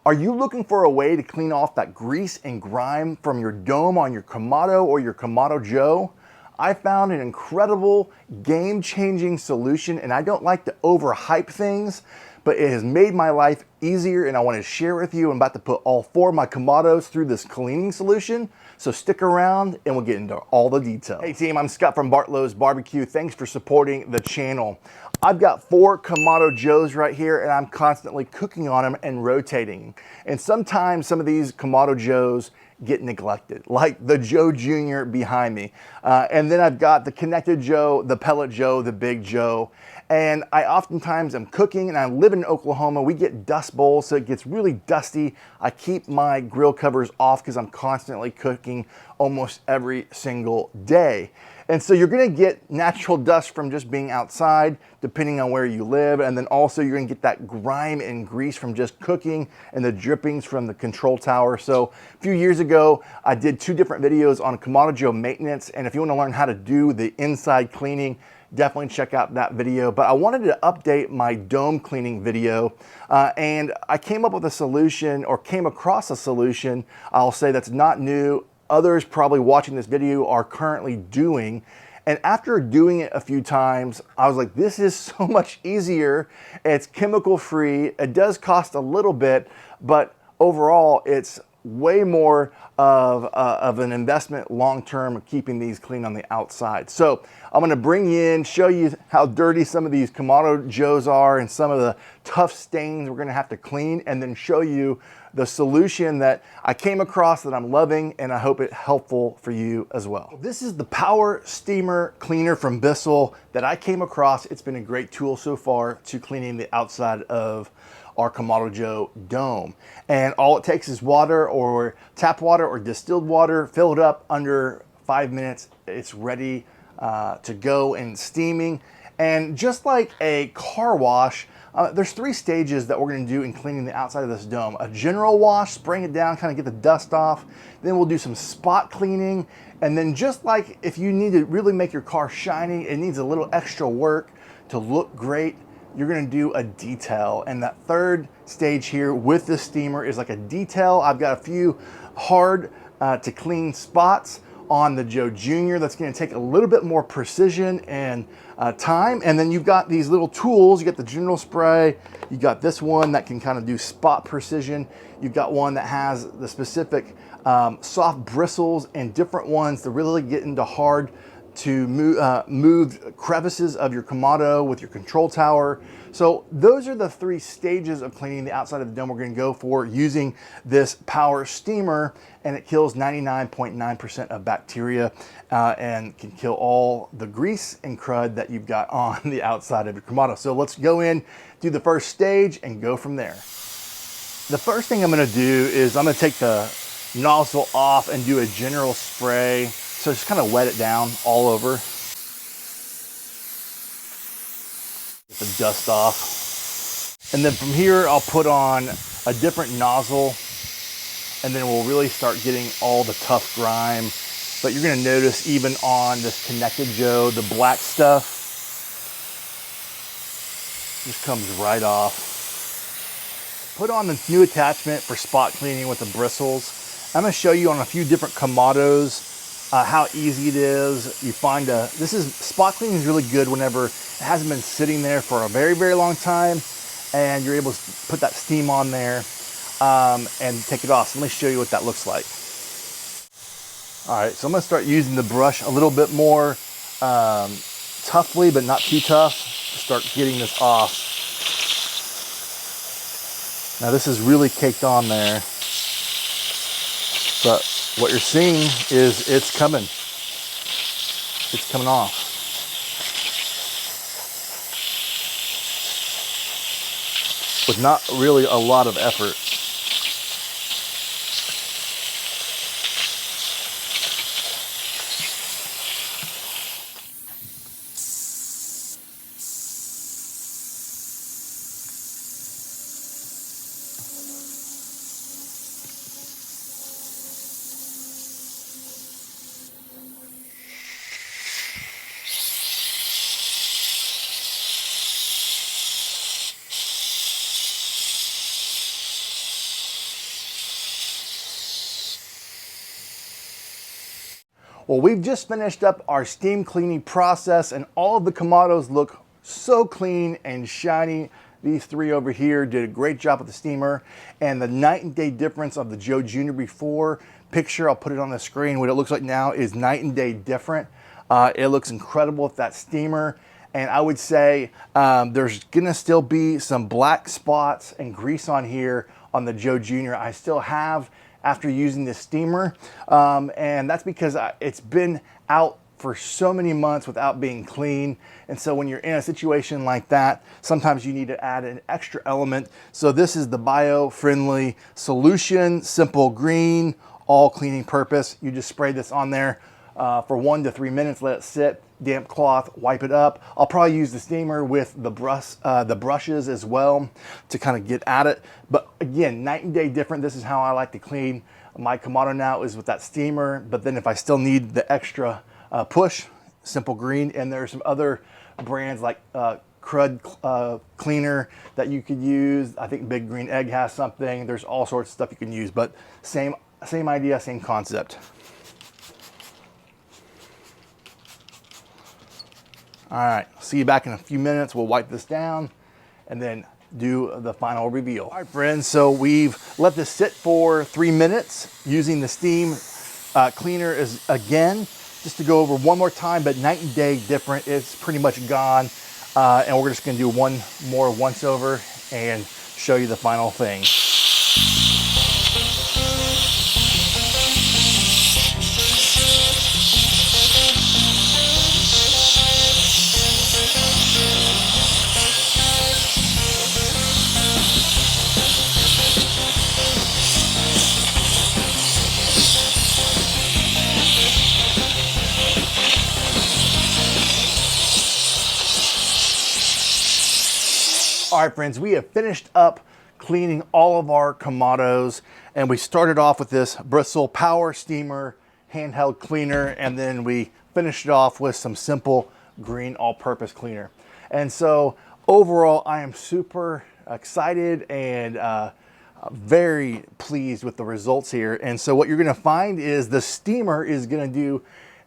Are you looking for a way to clean off that grease and grime from your dome on your Kamado or your Kamado Joe? I found an incredible game-changing solution, and I don't like to overhype things, but it has made my life easier and I want to share it with you. I'm about to put all 4 of my Kamados through this cleaning solution, so stick around and we'll get into all the details. Hey team, I'm Scott from Bartlow's Barbecue. Thanks for supporting the channel. I've got 4 Kamado Joes right here and I'm constantly cooking on them and rotating. And sometimes some of these Kamado Joes get neglected, like the Joe Jr. behind me. And then I've got the Konnected Joe, the Pellet Joe, the Big Joe. And I oftentimes am cooking, and I live in Oklahoma. We get dust bowls, so it gets really dusty. I keep my grill covers off because I'm constantly cooking almost every single day. And so you're gonna get natural dust from just being outside, depending on where you live. And then also you're gonna get that grime and grease from just cooking and the drippings from the control tower. So a few years ago, I did 2 different videos on Kamado Joe maintenance. And if you wanna learn how to do the inside cleaning, definitely check out that video. But I wanted to update my dome cleaning video. And I came up with a solution, or came across a solution, I'll say, that's not new. Others probably watching this video are currently doing. And after doing it a few times, I was like, this is so much easier. It's chemical free. It does cost a little bit, but overall it's way more of an investment long-term, keeping these clean on the outside. So I'm gonna bring you in, show you how dirty some of these Kamado Joes are and some of the tough stains we're gonna have to clean, and then show you the solution that I came across that I'm loving, and I hope it's helpful for you as well. This is the Power Steamer Cleaner from Bissell that I came across. It's been a great tool so far to cleaning the outside of our Kamado Joe dome. And all it takes is water, or tap water or distilled water, fill it up under 5 minutes. It's ready to go and steaming. And just like a car wash, there's 3 stages that we're gonna do in cleaning the outside of this dome. A general wash, spraying it down, kind of get the dust off. Then we'll do some spot cleaning. And then just like if you need to really make your car shiny, it needs a little extra work to look great, you're gonna do a detail. And that 3rd stage here with the steamer is like a detail. I've got a few hard to clean spots on the Joe Jr. that's gonna take a little bit more precision and time. And then you've got these little tools. You got the general spray. You got this one that can kind of do spot precision. You've got one that has the specific soft bristles, and different ones to really get into hard to move crevices of your Kamado with your control tower. So those are the 3 stages of cleaning the outside of the dome we're gonna go for using this Power Steamer, and it kills 99.9% of bacteria and can kill all the grease and crud that you've got on the outside of your Kamado. So let's go in, do the 1st stage, and go from there. The first thing I'm gonna do is I'm gonna take the nozzle off and do a general spray. So just kind of wet it down all over. Get the dust off. And then from here, I'll put on a different nozzle, and then we'll really start getting all the tough grime. But you're gonna notice even on this Konnected Joe, the black stuff just comes right off. Put on the new attachment for spot cleaning with the bristles. I'm gonna show you on a few different Kamados how easy it is. You find spot cleaning is really good whenever it hasn't been sitting there for a very, very long time, and you're able to put that steam on there and take it off. So let me show you what that looks like. All right, so I'm gonna start using the brush a little bit more toughly, but not too tough, to start getting this off. Now this is really caked on there, but what you're seeing is it's coming off. With not really a lot of effort. Well, we've just finished up our steam cleaning process, and all of the Kamados look so clean and shiny. These three over here did a great job with the steamer, and the night and day difference of the Joe Jr. before picture, I'll put it on the screen, what it looks like now is night and day different. It looks incredible with that steamer, and I would say there's gonna still be some black spots and grease on here on the Joe Jr. I still have after using this steamer, and that's because it's been out for so many months without being clean. And so when you're in a situation like that, sometimes you need to add an extra element. So this is the bio-friendly solution, simple green, all cleaning purpose. You just spray this on there for 1 to 3 minutes, let it sit, damp cloth, wipe it up. I'll probably use the steamer with the brushes as well to kind of get at it. But again, night and day different. This is how I like to clean my Kamado now, is with that steamer. But then if I still need the extra push, simple green. And there's some other brands like crud cleaner that you could use. I think Big Green Egg has something. There's all sorts of stuff you can use, but same idea, same concept. All right, see you back in a few minutes. We'll wipe this down and then do the final reveal. All right, friends, so we've let this sit for 3 minutes using the steam cleaner again, just to go over one more time, but night and day different. It's pretty much gone. And we're just gonna do one more once over and show you the final thing. All right, friends, we have finished up cleaning all of our Kamados, and we started off with this Bristle Power Steamer handheld cleaner, and then we finished it off with some simple green all-purpose cleaner. And so overall, I am super excited and very pleased with the results here. And so what you're gonna find is the steamer is gonna do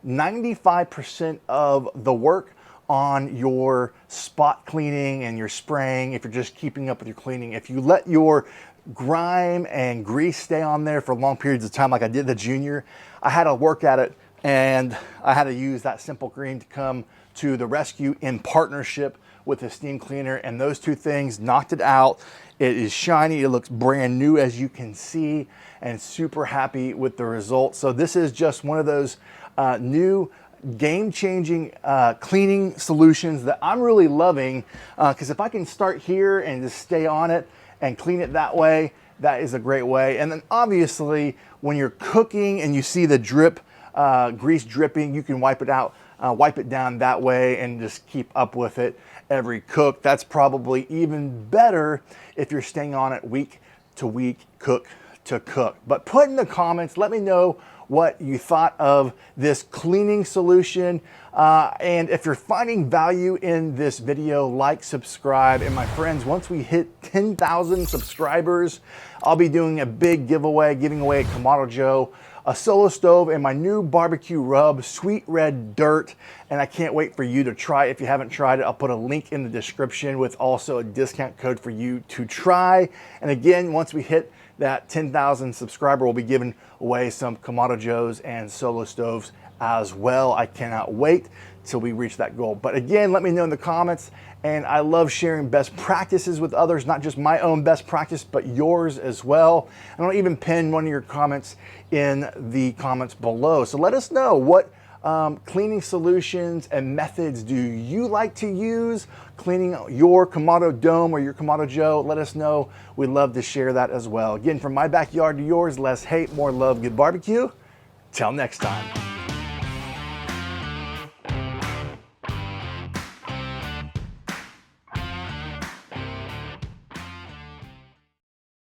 95% of the work on your spot cleaning and your spraying, if you're just keeping up with your cleaning. If you let your grime and grease stay on there for long periods of time, like I did the Junior, I had to work at it, and I had to use that simple green to come to the rescue in partnership with the steam cleaner, and those two things knocked it out. It is shiny, it looks brand new, as you can see, and super happy with the results. So this is just one of those new game-changing cleaning solutions that I'm really loving, because if I can start here and just stay on it and clean it that way, that is a great way. And then obviously when you're cooking and you see the drip, grease dripping, you can wipe it out, wipe it down that way and just keep up with it every cook. That's probably even better if you're staying on it week to week, cook to cook. But put in the comments, let me know what you thought of this cleaning solution. And if you're finding value in this video, like, subscribe. And my friends, once we hit 10,000 subscribers, I'll be doing a big giveaway, giving away a Kamado Joe, a solo stove, and my new BBQ Rub, Sweet Red Dirt. And I can't wait for you to try it. If you haven't tried it, I'll put a link in the description with also a discount code for you to try. And again, once we hit that 10,000 subscriber, we'll be giving away some Kamado Joes and solo stoves as well. I cannot wait till we reach that goal. But again, let me know in the comments. And I love sharing best practices with others, not just my own best practice, but yours as well. And I'll even pin one of your comments in the comments below. So let us know, what cleaning solutions and methods do you like to use cleaning your Kamado Dome or your Kamado Joe? Let us know. We'd love to share that as well. Again, from my backyard to yours, less hate, more love, good barbecue. Till next time.